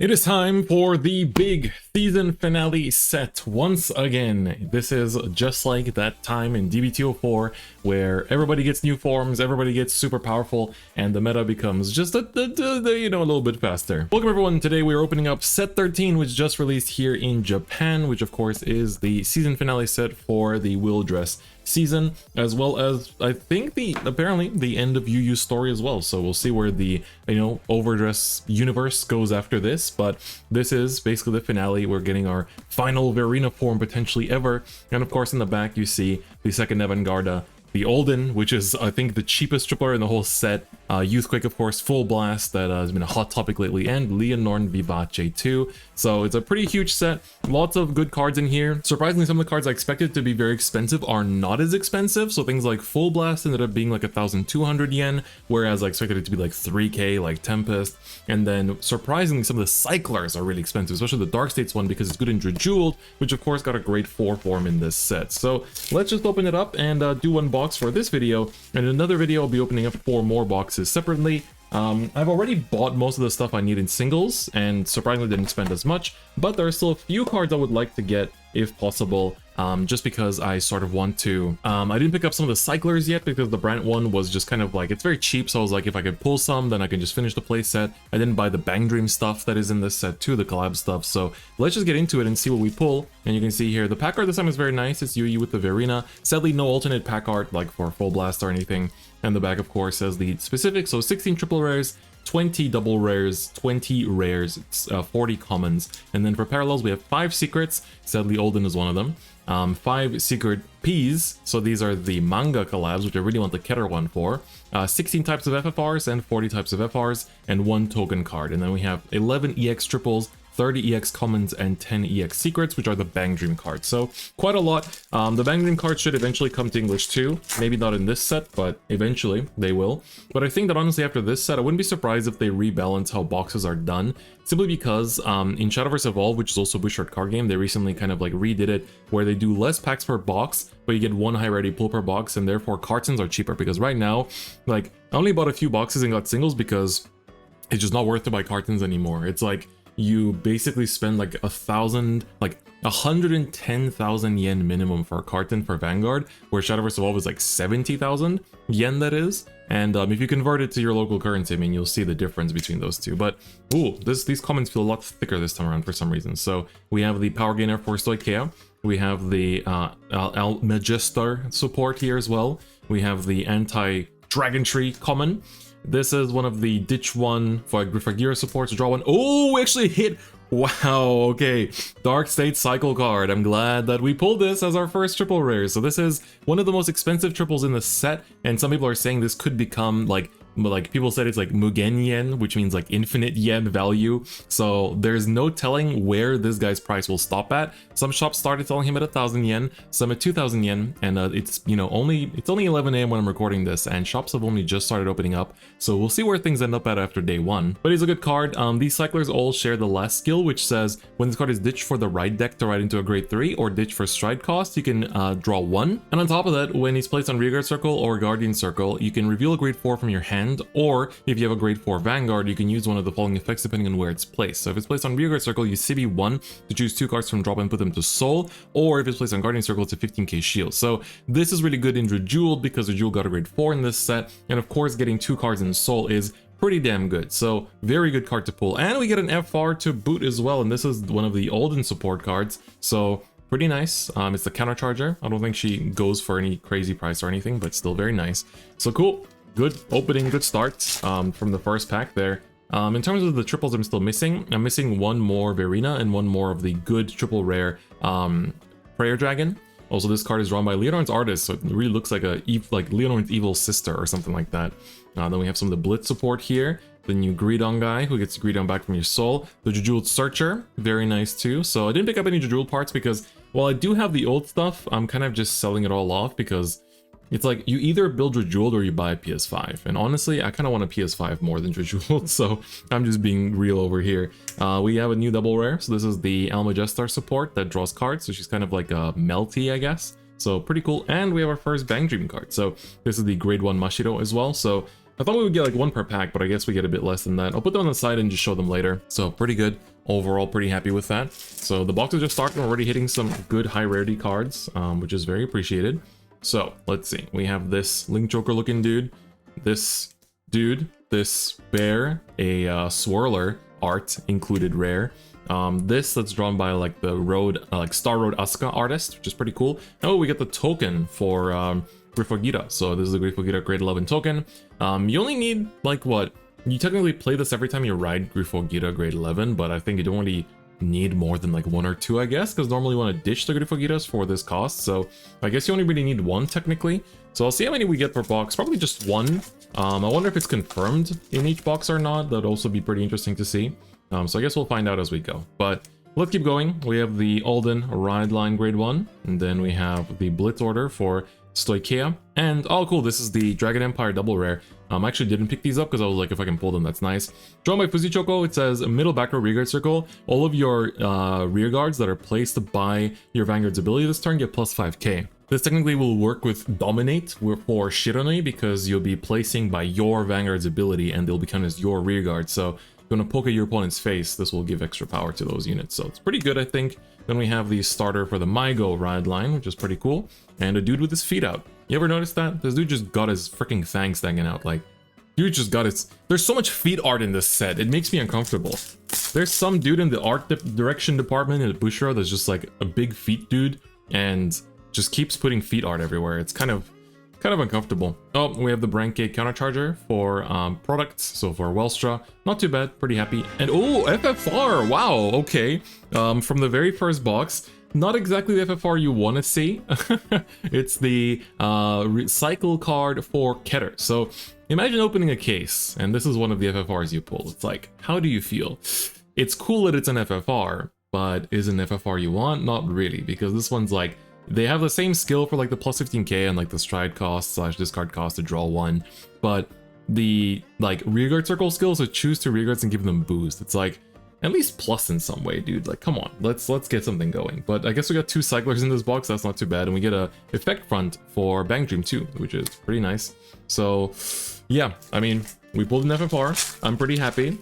It is time for the big season finale set once again. This is just like that time in D-BT13 where everybody gets new forms, everybody gets super powerful, and the meta becomes just a little bit faster. Welcome everyone. Today we are opening up set 13, which just released here in Japan, which of course is the season finale set for the WillDress season, as well as I think apparently the end of UU's story as well. So we'll see where the overdress universe goes after this, but this is basically the finale. We're getting our final Verena form potentially ever, and of course in the back you see the second Vanguard, the Olden, which is I think the cheapest tripler in the whole set. Youthquake, of course, Full Blast, that has been a hot topic lately, and Leonor Vivace too. So it's a pretty huge set. Lots of good cards in here. Surprisingly, some of the cards I expected to be very expensive are not as expensive. So things like Full Blast ended up being like 1,200 yen, whereas I expected it to be like 3k, like Tempest. And then surprisingly, some of the Cyclers are really expensive, especially the Dark States one, because it's good in Jeweled, which of course got a great 4 form in this set. So let's just open it up and do one box for this video. And in another video, I'll be opening up 4 more boxes separately. I've already bought most of the stuff I need in singles and surprisingly didn't spend as much, but there are still a few cards I would like to get if possible, just because I sort of want to. I didn't pick up some of the Cyclers yet because the Brant one was just kind of like, it's very cheap, so I was like, if I could pull some, then I can just finish the play set. I didn't buy the Bang Dream stuff that is in this set too, the collab stuff, so let's just get into it and see what we pull. And you can see here, the pack art this time is very nice. It's UU with the Verena. Sadly, no alternate pack art like for Full Blast or anything. And the back, of course, says the specifics, so 16 triple rares, 20 double rares, 20 rares, 40 commons. And then for parallels, we have 5 secrets. Sadly, Olden is one of them. 5 secret Ps, so these are the manga collabs, which I really want the Keter one for. 16 types of FFRs and 40 types of FRs, and 1 token card. And then we have 11 EX triples, 30 EX commons, and 10 EX secrets, which are the Bang Dream cards. So quite a lot. The Bang Dream cards should eventually come to English too. Maybe not in this set, but eventually they will. But I think that honestly after this set, I wouldn't be surprised if they rebalance how boxes are done. Simply because in Shadowverse Evolve, which is also a Bushard card game, they recently kind of like redid it where they do less packs per box, but you get 1 high rarity pull per box, and therefore cartons are cheaper. Because right now, like, I only bought a few boxes and got singles because it's just not worth to buy cartons anymore. It's like, you basically spend like 110,000 yen minimum for a carton for Vanguard, where Shadowverse Evolve is like 70,000 yen, that is. And if you convert it to your local currency, I mean, you'll see the difference between those two. But ooh, these comments feel a lot thicker this time around for some reason. So we have the Power Gainer for Stoichea. We have the Almagestar support here as well. We have the Anti-Dragon Tree common. This is one of the ditch one for Gear supports. Draw one. Oh, we actually hit. Wow, okay. Dark State Cycle card. I'm glad that we pulled this as our first triple rare. So this is one of the most expensive triples in the set, and some people are saying this could become like people said it's like Mugen yen, which means like infinite yen value. So there's no telling where this guy's price will stop at. Some shops started selling him at 1,000 yen, some at 2,000 yen, and it's only 11 AM when I'm recording this, and shops have only just started opening up. So we'll see where things end up at after day 1. But he's a good card. These cyclers all share the last skill, which says when this card is ditched for the right deck to ride into a grade 3 or ditched for stride cost, you can draw 1. And on top of that, when he's placed on Rearguard Circle or Guardian Circle, you can reveal a grade 4 from your hand, or if you have a grade 4 Vanguard, you can use one of the following effects depending on where it's placed. So if it's placed on Rearguard Circle, you Civi 1 to choose 2 cards from drop and put them to Soul, or if it's placed on Guardian Circle, it's a 15k shield. So this is really good in Jeweled because Jewel got a grade 4 in this set, and of course getting 2 cards in Soul is pretty damn good. So very good card to pull, and we get an FR to boot as well, and this is one of the Olden support cards, so pretty nice. It's the Countercharger. I don't think she goes for any crazy price or anything, but still very nice. So cool. Good opening, good start from the first pack there. In terms of the triples I'm still missing, I'm missing 1 more Verena and 1 more of the good triple rare Prayer Dragon. Also, this card is drawn by Leonor's artist, so it really looks like Leonor's evil sister or something like that. Then we have some of the Blitz support here. The new Greedon guy who gets Greedon back from your soul. The Jeweled Searcher, very nice too. So I didn't pick up any Jeweled parts because while I do have the old stuff, I'm kind of just selling it all off because it's like you either build Jeweled or you buy a PS5. And honestly, I kind of want a PS5 more than Jeweled, so I'm just being real over here. We have a new double rare. So this is the Almagestar support that draws cards. So she's kind of like a melty, I guess. So pretty cool. And we have our first Bang Dream card. So this is the grade 1 Mashiro as well. So I thought we would get like 1 per pack, but I guess we get a bit less than that. I'll put them on the side and just show them later. So pretty good. overall pretty happy with that. So the box is just starting, already hitting some good high rarity cards, which is very appreciated. So let's see, we have this Link Joker looking dude, this bear, a swirler art included rare. That's drawn by like the Road, like Star Road Asuka artist, which is pretty cool. Oh, we get the token for Grifogita. So this is the Grifogita grade 11 token. You only need like what? You technically play this every time you ride Grifogita grade 11, but I think you don't really need more than like 1 or 2, I guess, because normally you want to ditch the Grifogitas for this cost. So I guess you only really need 1 technically. So I'll see how many we get per box. Probably just 1. I wonder if it's confirmed in each box or not. That'd also be pretty interesting to see. So I guess we'll find out as we go. But let's keep going. We have the Alden Ride Line grade 1, and then we have the Blitz order for Stoicheia. And oh cool, this is the Dragon Empire double rare. I actually didn't pick these up because I was like, if I can pull them, that's nice. Drawn by Fuzichoko, it says middle back row rearguard circle. All of your rearguards that are placed by your Vanguard's ability this turn get plus 5k. This technically will work with Dominate for Shiranui because you'll be placing by your Vanguard's ability and they'll become as your rearguard. So if you want to poke at your opponent's face, this will give extra power to those units. So it's pretty good, I think. Then we have the starter for the Maigo ride line, which is pretty cool. And a dude with his feet out. You ever notice that? This dude just got his freaking fangs hanging out. Like, dude just got his... There's so much feet art in this set. It makes me uncomfortable. There's some dude in the art direction department in Bushiro that's just like a big feet dude and just keeps putting feet art everywhere. It's kind of uncomfortable. Oh, we have the Brancade countercharger for products. So for Welstra, not too bad, pretty happy. And oh, FFR, wow, okay. From the very first box, not exactly the FFR you want to see. It's the recycle card for Keter. So imagine opening a case, and this is one of the FFRs you pull. It's like, how do you feel? It's cool that it's an FFR, but is an FFR you want? Not really, because this one's like, they have the same skill for like the plus 15k and like the stride cost / discard cost to draw 1, but the like rearguard circle skill, so choose 2 rearguards and give them boost. It's like at least plus in some way, dude. Like, come on, let's get something going. But I guess we got 2 cyclers in this box. That's not too bad, and we get a effect front for Bang Dream too, which is pretty nice. So yeah, I mean, we pulled an FFR. I'm pretty happy.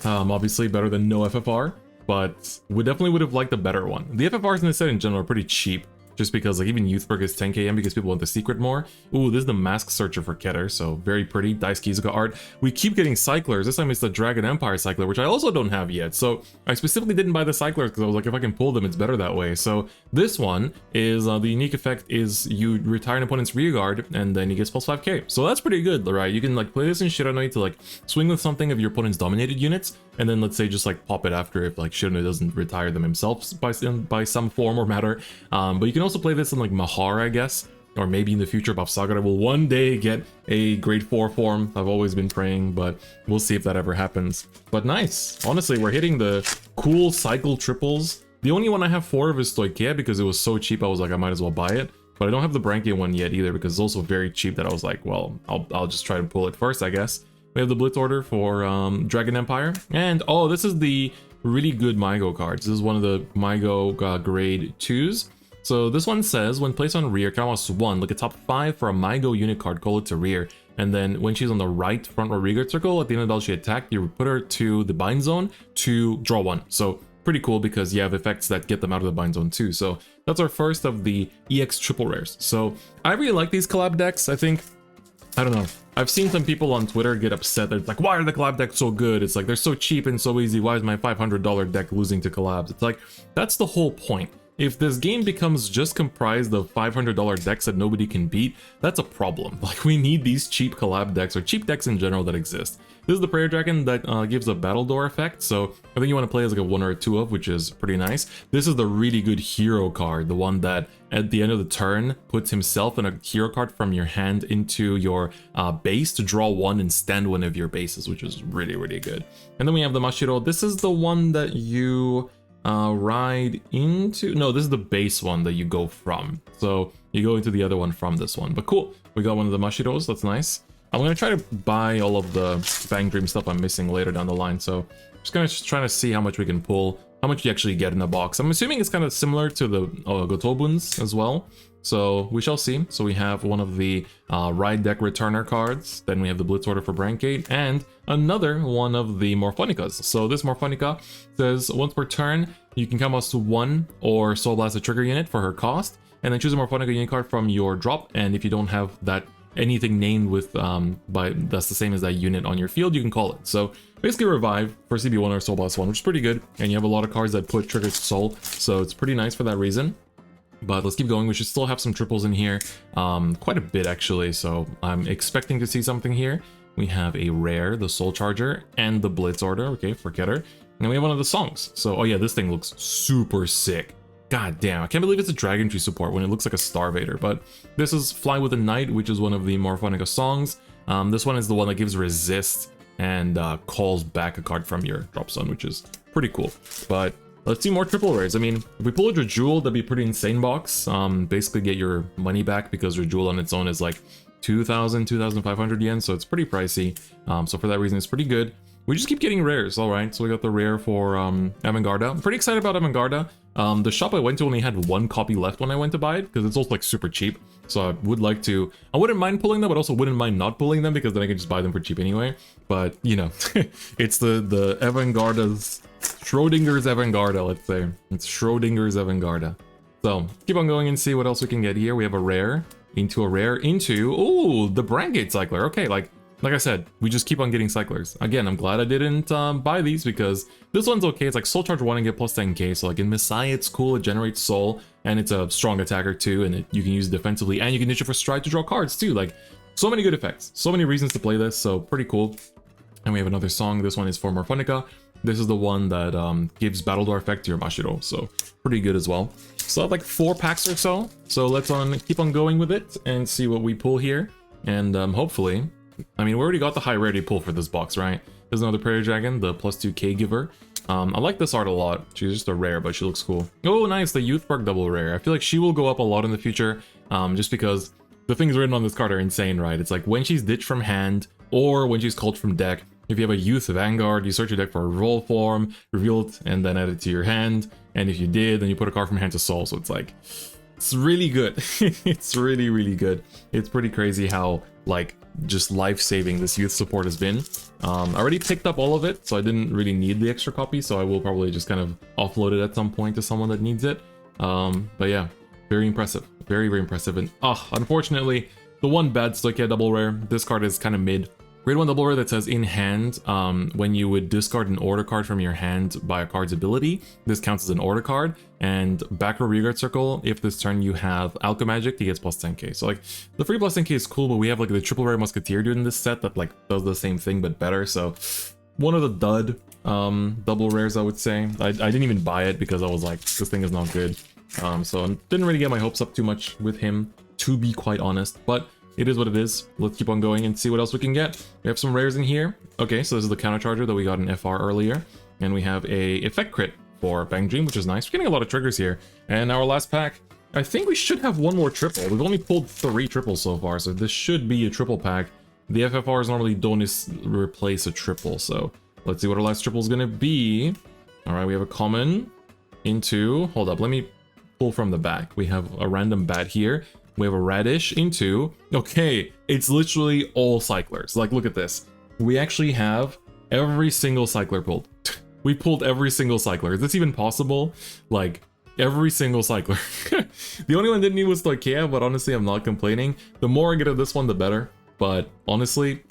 Obviously better than no FFR, but we definitely would have liked a better one. The FFRs in this set in general are pretty cheap, just because like even Youthberg is 10k because people want the secret more. Ooh, this is the Mask Searcher for Keter, so very pretty. Dice Kizuka art. We keep getting cyclers. This time it's the Dragon Empire cycler, which I also don't have yet. So I specifically didn't buy the cyclers because I was like, if I can pull them, it's better that way. So this one is the unique effect is you retire an opponent's rearguard and then he gets plus 5k. So that's pretty good, right? You can like play this in Shiranui to like swing with something of your opponent's dominated units, and then let's say just like pop it after if like Shiranui doesn't retire them himself by some form or matter. But you can also play this in like Mahar, I guess, or maybe in the future Buff Sagara will one day get a grade 4 form. I've always been praying, but we'll see if that ever happens. But nice. Honestly, we're hitting the cool cycle triples. The only one I have 4 of is Stoicheia because it was so cheap I was like, I might as well buy it. But I don't have the Brancade one yet either because it's also very cheap that I was like, well, I'll just try to pull it first, I guess. We have the Blitz order for Dragon Empire. And oh, this is the really good Maigo cards. This is one of the Maigo grade 2s. So this one says, when placed on rear, count 1, look at top 5 for a Maigo unit card, call it to rear. And then when she's on the right front or rearguard circle, at the end of the battle she attacked, you put her to the bind zone to draw 1. So pretty cool because you have effects that get them out of the bind zone too. So that's our first of the EX triple rares. So I really like these collab decks. I think, I don't know, I've seen some people on Twitter get upset. They're like, why are the collab decks so good? It's like, they're so cheap and so easy. Why is my $500 deck losing to collabs? It's like, that's the whole point. If this game becomes just comprised of $500 decks that nobody can beat, that's a problem. Like, we need these cheap collab decks, or cheap decks in general that exist. This is the Prayer Dragon that gives a Battle Door effect, so I think you want to play as like a 1 or a 2 of, which is pretty nice. This is the really good hero card, the one that at the end of the turn puts himself and a hero card from your hand into your base to draw 1 and stand one of your bases, which is really, really good. And then we have the Mashiro. This is the one that you ride into. No, this is the base one that you go from. So you go into the other one from this one. But cool, we got one of the Mashiros. That's nice. I'm gonna try to buy all of the Bang Dream stuff I'm missing later down the line. So I'm just trying to see how much we can pull, how much you actually get in the box. I'm assuming it's kind of similar to the Gotobuns as well. So we shall see. So we have one of the Ride Deck Returner cards, then we have the Blitz Order for Brancate, and another one of the Morphonicas. So this Morphonica says once per turn, you can combust 1 or Soul Blast a trigger unit for her cost, and then choose a Morphonica unit card from your drop, and if you don't have that anything named with that's the same as that unit on your field, you can call it. So basically revive for CB1 or Soul Blast 1, which is pretty good, and you have a lot of cards that put triggers to Soul, so it's pretty nice for that reason. But let's keep going. We should still have some triples in here, quite a bit actually, so I'm expecting to see something here. We have a rare, the Soul Charger, and the Blitz Order, okay, forget her. And we have one of the songs. So, oh yeah, this thing looks super sick. God damn, I can't believe it's a Dragon Tree support when it looks like a Starvader. But this is Fly with the Night, which is one of the Morphonica songs. This one is the one that gives resist and calls back a card from your drop zone, which is pretty cool. But let's see more triple rares. I mean, if we pull a Dredjewel, that'd be a pretty insane box. Basically get your money back because Dredjewel on its own is like 2,000, 2,500 yen, so it's pretty pricey. So for that reason, it's pretty good. We just keep getting rares, all right. So we got the rare for Vanguard. I'm pretty excited about Vanguard. The shop I went to only had 1 copy left when I went to buy it because it's also like super cheap. So I would like to, I wouldn't mind pulling them, but also wouldn't mind not pulling them because then I can just buy them for cheap anyway. But you know, it's the Vanguard's Schrodinger's Vanguarda, let's say. It's Schrodinger's Vanguarda. So keep on going and see what else we can get here. We have a rare into a rare into, oh, the Brancate Cycler. Okay, like I said, we just keep on getting cyclers. Again, I'm glad I didn't buy these because this one's okay. It's like Soul Charge 1 and get plus 10k. So like in Messiah, it's cool. It generates soul and it's a strong attacker too. And you can use it defensively and you can use it for stride to draw cards too. Like so many good effects, so many reasons to play this. So pretty cool. And we have another song. This one is for Morphonica. This is the one that gives Battle Door effect to your Mashiro. So pretty good as well. So I have like 4 packs or so. So let's keep on going with it and see what we pull here. And hopefully, I mean, we already got the high rarity pull for this box, right? There's another Prairie Dragon, the plus 2k giver. I like this art a lot. She's just a rare, but she looks cool. Oh, nice, the Youth Park double rare. I feel like she will go up a lot in the future, just because the things written on this card are insane, right? It's like when she's ditched from hand or when she's called from deck. If you have a Youth Vanguard, you search your deck for a roll form, reveal it, and then add it to your hand. And if you did, then you put a card from hand to soul. So it's like, it's really good. It's really, really good. It's pretty crazy how, like, just life-saving this youth support has been. I already picked up all of it, so I didn't really need the extra copy, so I will probably just kind of offload it at some point to someone that needs it. But yeah, very impressive. Very, very impressive. And unfortunately, the one bad Stoichia double rare, this card is kind of mid. Grade 1 double rare that says in hand, when you would discard an order card from your hand by a card's ability, this counts as an order card. And back row rearguard circle, if this turn you have Alchemagic, he gets plus 10k. So like the free plus 10k is cool, but we have like the triple rare Musketeer dude in this set that like does the same thing but better. So one of the dud double rares, I would say. I didn't even buy it because I was like, this thing is not good. So I didn't really get my hopes up too much with him, to be quite honest. But it is what it is. Let's keep on going and see what else we can get. We have some rares in here. Okay, so this is the counter charger that we got in FR earlier. And we have a effect crit for Bang Dream, which is nice. We're getting a lot of triggers here. And our last pack, I think we should have one more triple. We've only pulled 3 triples so far, so this should be a triple pack. The FFRs normally don't replace a triple, so let's see what our last triple is gonna be. All right, we have a common into, hold up, let me pull from the back. We have a random bat here. We have a Radish into, okay, it's literally all cyclers. Like, look at this. We actually have every single cycler pulled. We pulled every single cycler. Is this even possible? Like, every single cycler. The only one didn't need was Stoichia, but honestly, I'm not complaining. The more I get of this one, the better. But honestly,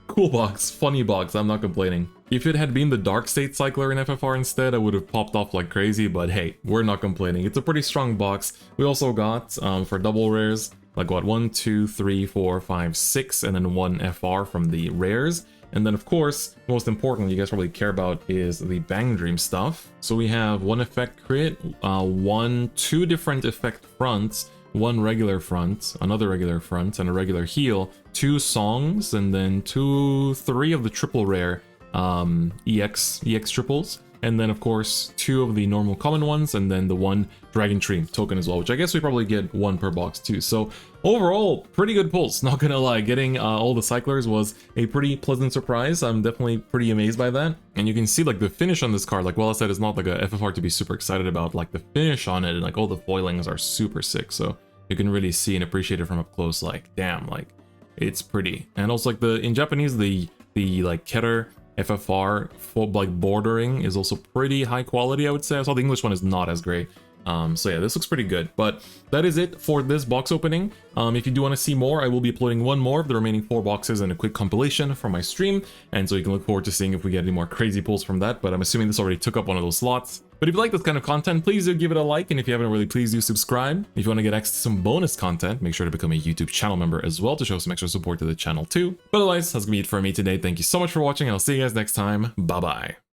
cool box, funny box, I'm not complaining. If it had been the Dark State Cycler in FFR instead, I would have popped off like crazy, but hey, we're not complaining. It's a pretty strong box. We also got, for double rares, like what, 1, 2, 3, 4, 5, 6, and then 1 FR from the rares. And then of course, most importantly, you guys probably care about is the Bang Dream stuff. So we have 1 effect crit, 2 different effect fronts, 1 regular front, another regular front, and a regular heal, 2 songs, and then 3 of the triple rare EX triples, and then of course 2 of the normal common ones, and then the 1 Dragon Tree token as well, which I guess we probably get 1 per box too. So overall, pretty good pulls, not gonna lie. Getting all the cyclers was a pretty pleasant surprise. I'm definitely pretty amazed by that. And you can see like the finish on this card, like well I said, it's not like a FFR to be super excited about. Like the finish on it and like all the foilings are super sick. So you can really see and appreciate it from up close. Like, damn, like it's pretty. And also like in Japanese, the like Keter FFR for like bordering is also pretty high quality, I would say. I saw the English one is not as great. So yeah, this looks pretty good. But that is it for this box opening. If you do want to see more, I will be uploading one more of the remaining 4 boxes and a quick compilation from my stream, and so you can look forward to seeing if we get any more crazy pulls from that. But I'm assuming this already took up one of those slots. But if you like this kind of content, please do give it a like, and if you haven't already, please do subscribe. If you want to get access to some bonus content, make sure to become a YouTube channel member as well to show some extra support to the channel too. But otherwise, that's gonna be it for me today. Thank you so much for watching, and I'll see you guys next time. Bye bye.